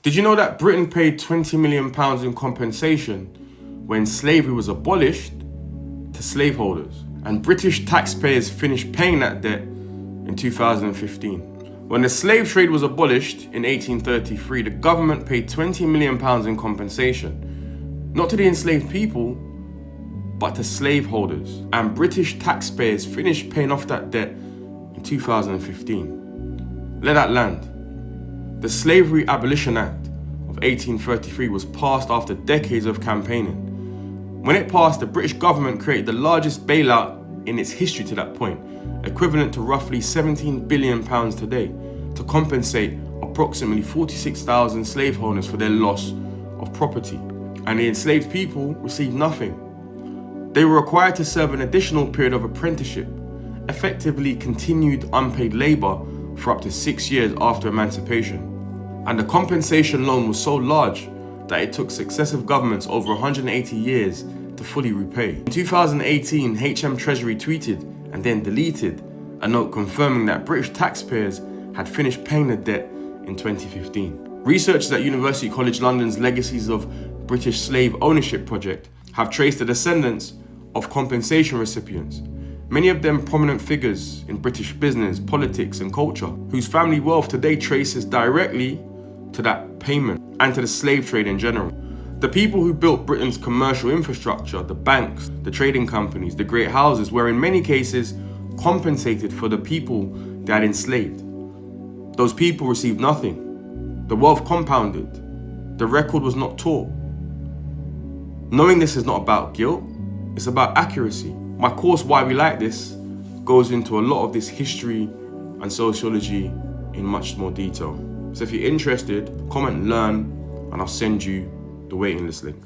Did you know that Britain paid £20 million in compensation when slavery was abolished to slaveholders? And British taxpayers finished paying that debt in 2015. When the slave trade was abolished in 1833, the government paid £20 million in compensation, not to the enslaved people, but to slaveholders. And British taxpayers finished paying off that debt in 2015. Let that land. The Slavery Abolition Act of 1833 was passed after decades of campaigning. When it passed, the British government created the largest bailout in its history to that point, equivalent to roughly £17 billion today, to compensate approximately 46,000 slaveholders for their loss of property. And the enslaved people received nothing. They were required to serve an additional period of apprenticeship, effectively continued unpaid labour for up to 6 years after emancipation. And the compensation loan was so large that it took successive governments over 180 years to fully repay. In 2018, HM Treasury tweeted and then deleted a note confirming that British taxpayers had finished paying the debt in 2015. Researchers at University College London's Legacies of British Slave Ownership project have traced the descendants of compensation recipients, many of them prominent figures in British business, politics and culture, whose family wealth today traces directly to that payment and to the slave trade in general. The people who built Britain's commercial infrastructure, the banks, the trading companies, the great houses, were in many cases compensated for the people they had enslaved. Those people received nothing. The wealth compounded. The record was not taught. Knowing this is not about guilt, it's about accuracy. My course, Why We Like This, goes into a lot of this history and sociology in much more detail. So if you're interested, comment, learn, and I'll send you the waiting list link.